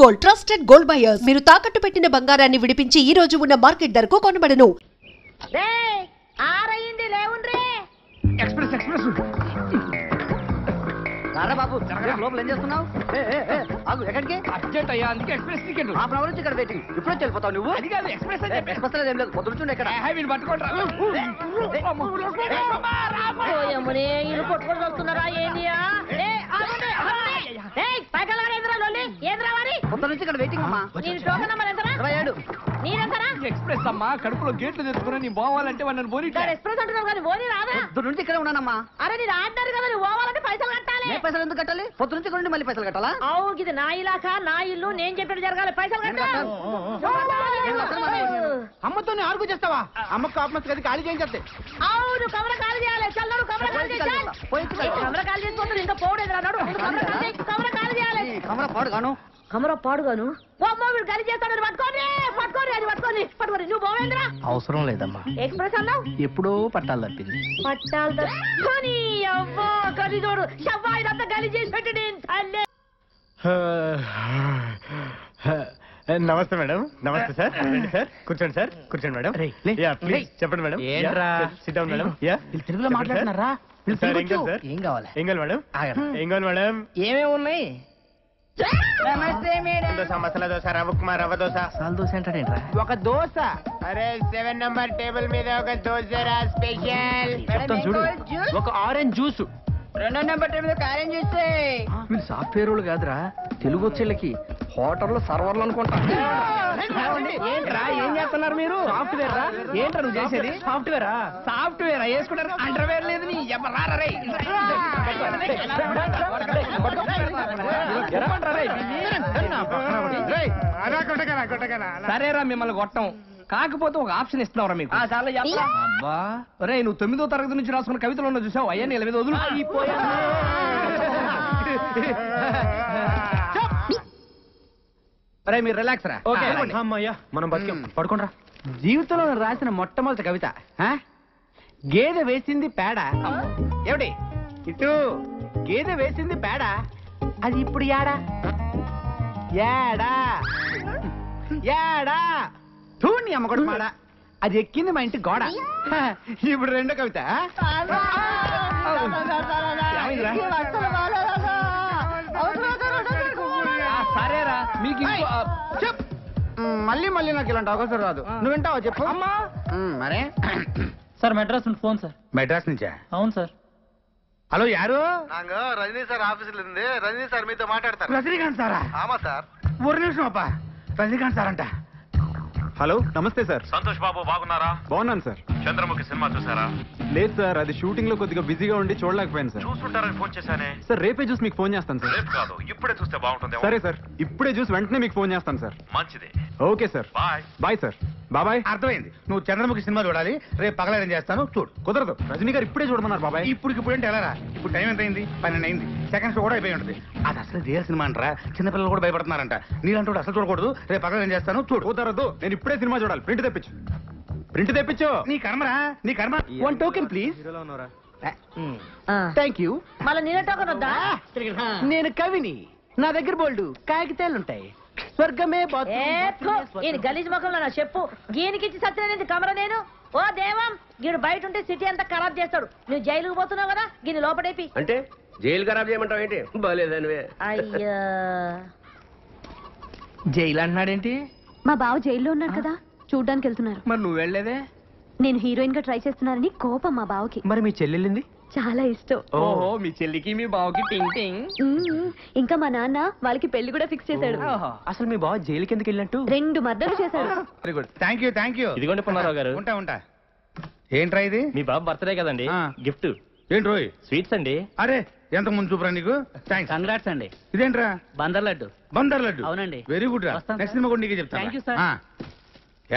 Gold trusted gold buyers. మీరు తాకట్టు పెట్టిన బంగారాన్ని విడిపించి ఈ రోజు ఉన్న మార్కెట్ ధరకు కొనబడను. బాబు లోపల ఏం చేస్తున్నావు? ఎక్కడికి అర్జెంట్ అయ్యా, అందుకే ఎక్స్ప్రెస్ టికెట్. హాఫ్ అవర్ నుంచి ఇక్కడ వెయిటింగ్. ఇప్పుడు వెళ్ళిపోతావు నువ్వు? అది కాదు, ఎక్స్ప్రెస్ ఎక్స్ప్రెస్ ఏం లేదు, పొద్దున ఇక్కడ పట్టుకుంటారా? కొట్టుకొని వస్తున్నారా? ఏందియా పొద్దు నుంచి ఇక్కడ వెయిటింగ్ అమ్మా. ఎక్స్ప్రెస్ అమ్మా, కడుపులో గేట్లు తెచ్చుకున్నా నీ పోవాలంటే నన్ను పోనీ ఎక్స్ప్రెస్ అంటున్నావు కానీ పోనీ రాదా? పొద్దు నుంచి ఇక్కడ ఉన్నానమ్మా. అరే నేను ఆడినారు కదా, నువ్వు పోవాలంటే పైసలు కట్టాలి. పైసలు ఎందుకు కట్టాలి? పొద్దు నుంచి ఇక్కడ మళ్ళీ పైసలు కట్టాలా? అవును, ఇది నా ఇలాకా, నా ఇల్లు, నేను చెప్పినట్టు జరగాలి. పైసలు కట్టాలి. అమ్మతో ఆర్గు చేస్తావా? అమ్మకు కాపమస్ గది ఖాళీ చేయించే. అవును, కమర ఖాళీ చేయాలి. చల్లరు కమర ఖాళీ చేయాలి. కమర ఖాళీ చేసుకుంటారు, ఇంకా పోవడేది రాడు. కమర ఖాళీ చేయాలి. కమర పాడుగాను, కమర పాడుగాను. వీడు ఖాళీ చేస్తాడు. పట్టుకోండి పట్టుకోండి, అది పట్టుకోండి పట్టుకోండి. నువ్వు పోవేంద్రా? అవసరం లేదమ్మా, ఎక్స్ప్రెస్ అన్నావు. ఎప్పుడో పట్టాలు తప్పింది. పట్టాలు తప్పని అవ్వా కలిదోడు షవ్వా ఇదంతా ఖాళీ చేసి పెట్టి నమస్తే మేడం. నమస్తే సార్. సార్ కూర్చోండి సార్, కూర్చోండి మేడం. చెప్పండి మేడం. SIT down madam. తెలుగులో మాట్లాడుతున్నారా? ఏం కావాలి? ఏం కావాలి మేడం? ఏం కావాలి మేడం? ఏమేమి ఉన్నాయి? నమస్తే మేడం. దోశ, మసాలా దోశ, రవ్వ ఉప్మా, రవ్వ దోశ. మసాలా దోశ అంటాడేంట్రా? ఒక దోశ. అరే 7 నంబర్ టేబుల్ మీద ఒక దోశ రా స్పెషల్. చెప్తాను చూడు. ఒక ఆరెంజ్ జ్యూస్. 2 నెంబర్ టేబుల్ మీద ఆరెంజ్ జ్యూస్. మీరు సాఫ్ట్వేర్ వాళ్ళు కాదురా, తెలుగు వచ్చేళ్ళకి హోటల్లో సర్వర్లు అనుకుంటా. ఏంట్రా ఏం చేస్తున్నారు మీరు? సాఫ్ట్వేర్ రా? ఏంట్రా నువ్వు చేసేది? సాఫ్ట్వేరా? సాఫ్ట్వేర్ వేసుకుంటారు, అండర్వేర్ లేదు. నీ సరేరా, మిమ్మల్ని కొట్టం. కాకపోతే ఒక ఆప్షన్ ఇస్తున్నావురా మీకు. అబ్బా రే, నువ్వు 9వ తరగతి నుంచి రాసుకున్న కవితలు ఉన్న చూసావు? అయ్యా నీ మీద వదులు. అరే మీరు రిలాక్స్ రా. మనం బతికాం, పడుకోండి రా. జీవితంలో రాసిన మొట్టమొదటి కవిత గేదె వేసింది పేడ. ఏమిటి ఇటు? గేదె వేసింది పేడ, అది ఇప్పుడు యాడా యాడా యాడా తూని అమ్మగొడు మాడ, అది ఎక్కింది మా ఇంటి గోడ. ఇప్పుడు రెండో కవిత. సరేరా మీకు మళ్ళీ మళ్ళీ నాకు ఇలాంటి అవకాశం రాదు. నువ్వు వింటావా చెప్పు. అమ్మా మరే సార్ మెడ్రాస్ నుండి ఫోన్ సార్. మెడ్రాస్ నుంచా? అవును సార్. హలో యారు? రజనీ సార్ ఆఫీసులో ఉంది. రజనీ సార్ మీతో మాట్లాడతారు. రజనీకాంత్ సారా? ఆమా సార్. ఒక నిమిషం అప్ప. రజనీకాంత్ సార్ అంట. హలో నమస్తే సార్. సంతోష్ బాబు బాగున్నారా? బాగున్నాను సార్. చంద్రముఖి సినిమా చూసారా? లేదు సార్, అది షూటింగ్ లో కొద్దిగా బిజీగా ఉండి చూడలేకపోయాను సార్. చూసుంటారని ఫోన్ చేశానే. సార్ రేపే చూసి మీకు ఫోన్ చేస్తాను సార్. రేపు కాదు, ఇప్పుడే చూస్తే బాగుంటుంది. సరే సార్, ఇప్పుడే చూసి వెంటనే మీకు ఫోన్ చేస్తాను సార్. మంచిది. Okay sir, bye. Bye sir. బాబాయ్. అర్థమైంది. నువ్వు చంద్రముఖి సినిమా చూడాలి. రేపు పగలేం చేస్తాను చూడు. కుదరదు, రజనీ గారు ఇప్పుడే చూడమన్నారు బాబాయ్. ఇప్పుడు అంటే ఎలా? ఇప్పుడు టైం ఎంత అయింది? 12 అయింది. సెకండ్ షో కూడా అయిపోయి ఉంటుంది. అది అసలు రియల్ సినిమా అంటారా? చిన్నపిల్లలు కూడా భయపడుతున్నారంట. నీలంటూ అసలు చూడకూడదు. రేపు పగలేం చేస్తాను చూడు. కుదరదు, నేను ఇప్పుడే సినిమా చూడాలి. ప్రింట్ తెప్పించు, ప్రింట్ తెప్పించు. నీ కర్మరా, నీ కర్మ. 1 టోకెన్ ప్లీజ్. Thank you. మళ్ళీ నీళ్ళ టోకెన్ వద్దా? నేను కవిని. నా దగ్గర బోల్డు కాగితాలుంటాయి. స్వర్గమే ఈయన గలీజ్ ముఖంలో నా చెప్పు గీనికిచ్చి సత్యనేది కమర. నేను ఓ దేవం, గీడు బయట ఉంటే సిటీ అంతా ఖరాబ్ చేస్తాడు. నువ్వు జైలుకు పోతున్నావు కదా, గీని లోపడేపి. అంటే జైలు ఖరాబ్ చేయమంటావు ఏంటి? బాలేదనివే. అయ్యా జైలు అంటున్నాడేంటి? మా బావ జైల్లో ఉన్నాడు కదా, చూడ్డానికి వెళ్తున్నారు. మరి నువ్వు వెళ్ళలేదే? నేను హీరోయిన్ గా ట్రై చేస్తున్నానని కోపం మా బావకి. మరి మీ చెల్లెళ్ళింది? చాలా ఇష్టం. ఓహో, మీ చెల్లికి మీ బావకి టింగ్ టింగ్. ఇంకా మా నాన్న వాళ్ళకి పెళ్లి కూడా ఫిక్స్ చేశాడు. అసలు మీ బావ జైలుకి ఎందుకు వెళ్ళినట్టు? 2 మర్డర్లు చేశాడు. Very good, thank you thank you. ఇదిగోండి పుల్లారావు గారు. ఉంటా. ఏంట్రా ఇది? మీ బాబు బర్త్డే కదండి, గిఫ్ట్. ఏంటి రోయ్? స్వీట్స్ అండి. అరే ఎంత ముందు చూపరా నీకు. థ్యాంక్స్. కంగ్రాట్స్ అండి. ఇదేంట్రా? బందర్ లడ్డు. బందర్ లడ్డు? అవునండి. వెరీ గుడ్ రా. నెక్స్ట్ సినిమా కూడా నీకే చెప్తాను. Thank you sir.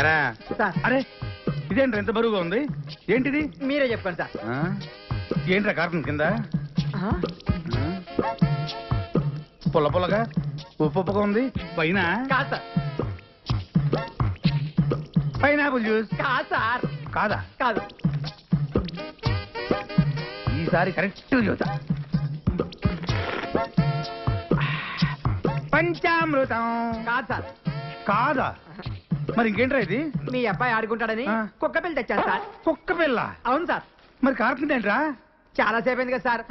ఎరా అరే ఇదేంట్రా ఎంత బరువుగా ఉంది? ఏంటిది? మీరే చెప్పండి సార్. ఏంట్రా కార్టూన్ కింద పుల్ల పుల్లగా ఉప్పుగా ఉంది? పైన పైనాపిల్ జ్యూస్ కాదా? కాదు. ఈసారి కరెక్ట్ చూసా. పంచామృతం. కాదు సార్. కాదా? మరి ఇంకేంట్రా ఇది? మీ అబ్బాయి ఆడుకుంటాడని కుక్క పిల్ల తెచ్చాను సార్. కుక్క పిల్ల? అవును సార్. మరి కారుతుంది ఏంట్రా? చాలా సేపు అయింది కదా సార్,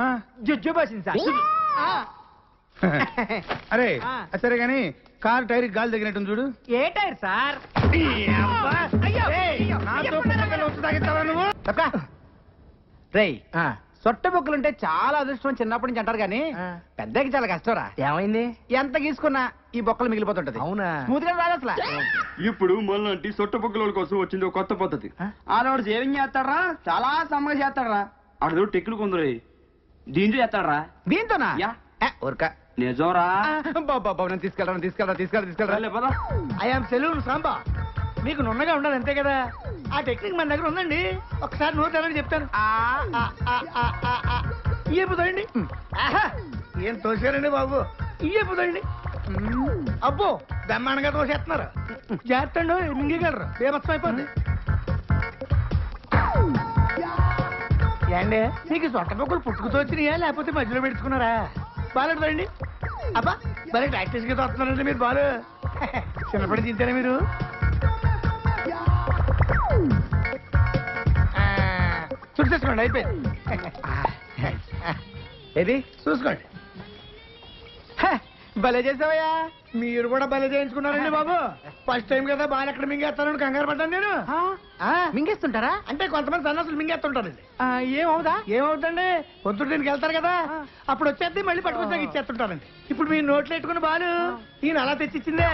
జుజ్జు పోసింది సార్. అరే సరే గాని కారు టైర్ గాలి తగినట్టు చూడు. ఏ టైర్ సార్? రేయ్, సొట్ట బొక్కలుంటే చాలా అదృష్టం చిన్నప్పటి నుంచి అంటారు కానీ పెద్దకి చాలా కష్టంరా. ఏమైంది? ఎంత గీసుకున్నా ఈ బొక్కలు మిగిలిపోతుంటది. అవునా? స్మూత్ గా రాదు అసలు. ఇప్పుడు మొన్నటి సొట్ట బొక్కల కోసం వచ్చింది ఒక కొత్త పద్ధతి. ఆడవాడు సేవింగ్ చేస్తాడరా, చాలా సమ్మగా చేస్తాడరా. ఆడదో టెక్లు కొందరు దీంతో చేస్తాడరా. దీంతోనా? ఊరక నిజంరా. నేను తీసుకెళ్ళరా. I'm salon Samba. మీకు నున్నగా ఉండదు అంతే కదా. ఆ టెక్నిక్ మన దగ్గర ఉందండి. ఒకసారి నోరు తెరని చెప్తాను. ఇయ్యపోతాయండి. ఏం తోసారండి బాబు? ఇయ్యపోతాయండి. అబ్బో బ్రహ్మాండంగా తోసేస్తున్నారు. చేస్తండు మింగగలరు. బేమత్సం అయిపోద్ది. ఏండి మీకు సొట్ట పొక్కులు పుట్టుకుతో వచ్చినాయా లేకపోతే మధ్యలో పెట్టుకున్నారా? బాగాలేదండి. అబ్బా భలే ప్రాక్టీస్ గా తోస్తున్నారండి మీరు. బాలు చిన్నప్పటి తింటారా మీరు? చూసేసుకోండి, అయిపోయింది. ఏది చూసుకోండి. భలే చేసావయ్యా. మీరు కూడా భలే చేయించుకున్నారండి బాబు. ఫస్ట్ టైం కదా బాగా ఎక్కడ మింగేస్తానని కంగారు పడ్డాను నేను. మింగేస్తుంటారా? అంటే కొంతమంది సన్నాసులు మింగేస్తుంటారండి. ఏమవుతండి? పొద్దుట దీనికి వెళ్తారు కదా, అప్పుడు వచ్చేది మళ్ళీ పట్టుకొచ్చాక ఇచ్చేస్తుంటారండి. ఇప్పుడు మీరు నోట్లు పెట్టుకుని బాలు ఈయన అలా తెచ్చిచ్చిందే.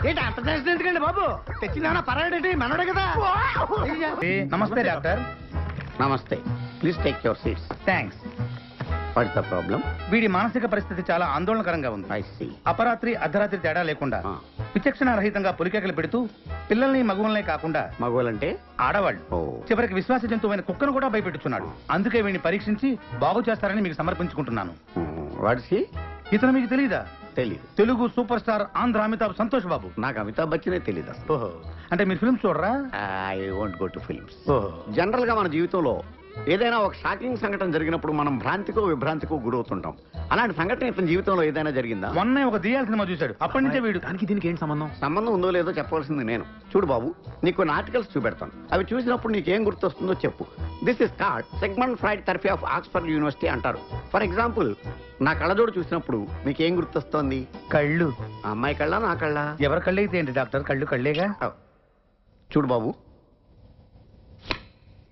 ఏంటి అంత చేసిన ఎందుకండి బాబు? తెచ్చిందా పర్వాలేంటి, మనోడే కదా. నమస్తే డాక్టర్. నమస్తే. Please take your seats. Thanks. What's the problem? వీడి మానసిక పరిస్థితి చాలా ఆందోళనకరంగా ఉంది. I see. అపరాత్రి అర్ధరాత్రి తేడా లేకుండా విచక్షణ రహితంగా పులికేకలు పెడుతూ పిల్లల్ని మగువల్నే కాకుండా మగవాళ్ళంటే ఆడవాళ్ళు చివరికి విశ్వాస జంతువైన కుక్కను కూడా భయపెట్టుచున్నాడు. అందుకే వీడిని పరీక్షించి బాగు చేస్తారని మీకు సమర్పించుకుంటున్నాను. వాట్స్ ఇతను మీకు తెలీదా? తెలీదు. Telugu super star Andhra Amitabh Santosh Babu. నాకు అమితాబ్ బచ్చనే తెలీదు. ఓహో, అంటే మీరు ఫిల్మ్స్ చూడరా? I won't go to films. ఓహో. జనరల్ గా మన జీవితంలో ఏదైనా ఒక షాకింగ్ సంఘటన జరిగినప్పుడు మనం భ్రాంతికో విభ్రాంతికో గురవుతుంటాం. అలాంటి సంఘటన ఇతని జీవితంలో ఏదైనా జరిగిందా? మొన్న ఒక దియాల సినిమా చూశాడు. అప్పటి నుంచే వీడు. దానికి దీనికి ఏంటి సంబంధం? సంబంధం ఉందో లేదో చెప్పవలసింది నేను. చూడు బాబు, నీకు కొన్ని ఆర్టికల్స్ చూపెడతాను. అవి చూసినప్పుడు నీకేం గుర్తొస్తుందో చెప్పు. This is called Sigmund Freud therapy of Oxford university అంటారు. ఫర్ ఎగ్జాంపుల్, నా కళ్ళజోడు చూసినప్పుడు నీకేం గుర్తొస్తోంది? కళ్ళు. ఆ అమ్మాయి కళ్ళ, నా కళ్ళ? ఎవరి కళ్ళు అయితే ఏంటి డాక్టర్? కళ్ళు కళ్ళేగా. చూడు బాబు,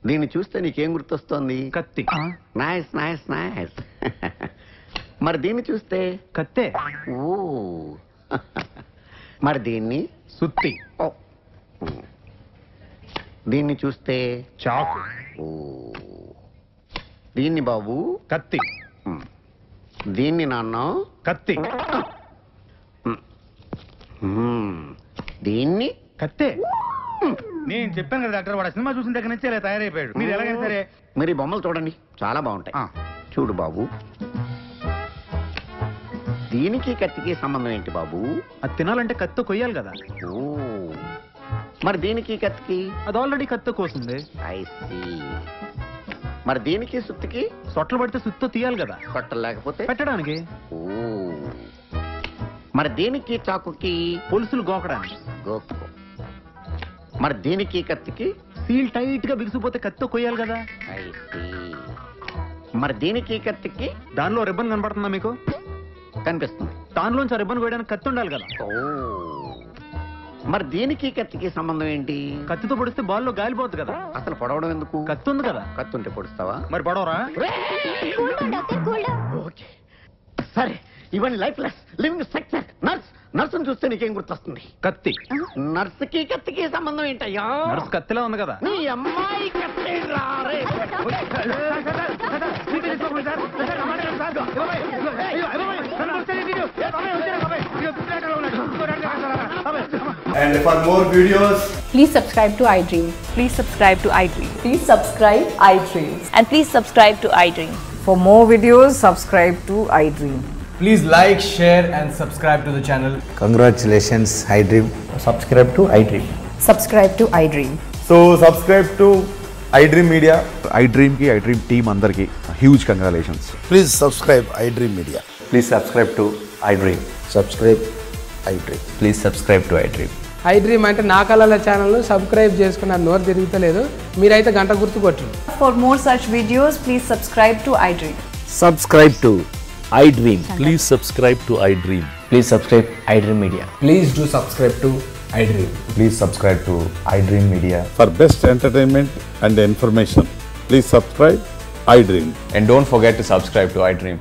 దీన్ని చూస్తే నీకేం గుర్తొస్తోంది? కత్తి. Nice nice nice. మరి దీన్ని చూస్తే? కత్తే. ఓ. మరి దీన్ని? సుత్తి. ఓ. దీన్ని చూస్తే? చాకు. ఓ. దీన్ని బాబు? కత్తి. దీన్ని నాన్న? కత్తి. దీన్ని? కత్తే. నేను చెప్పాను కదా డాక్టర్, వాడు సినిమా చూసిన దగ్గర నుంచి ఇలా తయారైపోయాడు. మీరు ఎలాగైనా సరే మీరు ఈ బొమ్మలు చూడండి, చాలా బాగుంటాయి. చూడు బాబు, దీనికి కత్తికి సంబంధం ఏంటి బాబు? అది తినాలంటే కత్తి కొయ్యాలి కదా. ఓ. మరి దీనికి కత్తికి? అది ఆల్రెడీ కత్తి కోసింది. I see. మరి దీనికి సుత్తికి? సొట్టలు పడితే సుత్తో తీయాలి కదా. సొట్టలు లేకపోతే పెట్టడానికి. ఓ. మరి దీనికి చాకుకి? పులుసులు గోకడానికి. గోకు. మరి దీనికి కత్తికి? సీల్ టైట్ గా బిగిసిపోతే కత్తితో కొయ్యాలి కదా. I see. మరి దీనికి కత్తికి? దానిలో రిబ్బన్ కనబడుతుందా మీకు? కనిపిస్తుంది. దానిలోంచి రిబ్బన్ కొయ్యడానికి కత్తి ఉండాలి కదా. ఓ. మరి దీనికి కత్తికి సంబంధం ఏంటి? కత్తితో పొడిస్తే బాల్లో గాలిపోతుంది కదా. అసలు పొడవడం ఎందుకు? కత్తి ఉంది కదా. కత్తి ఉంటే పొడుస్తావా? మరి పొడవరా? ఓకే సరే. ఇవన్నీ lifeless living structure. Nurse. నర్సును చూస్తే నీకేం గుర్తొస్తుంది? కత్తి. నర్సుకి కత్తికి సంబంధం ఏంటయ్యా? నర్సు కత్తిలా ఉంది కదా. నీ అమ్మాయి కత్తి రారే. And for more videos, please subscribe to iDream. Please subscribe to iDream. Please subscribe iDream. And please subscribe to iDream. For more videos, subscribe to iDream. please like, share and subscribe to the channel. Congratulations, iDream. Subscribe to iDream. Subscribe to iDream. So subscribe to iDream Media. iDream ki iDream team andarki huge congratulations. Please subscribe iDream Media. Please subscribe to iDream. Subscribe iDream. Please subscribe to iDream. iDream అంటే నా కళల channel subscribe చేసుకున్న నోరు తిరుగుతలేదు మీరైతే గంట గుర్తు కొట్టండి. For more such videos, please subscribe to iDream. Subscribe to iDream. Please subscribe to iDream. Please subscribe iDream Media. Please do subscribe to iDream. Please subscribe to iDream Media. For best entertainment and information, please subscribe iDream. And don't forget to subscribe to iDream.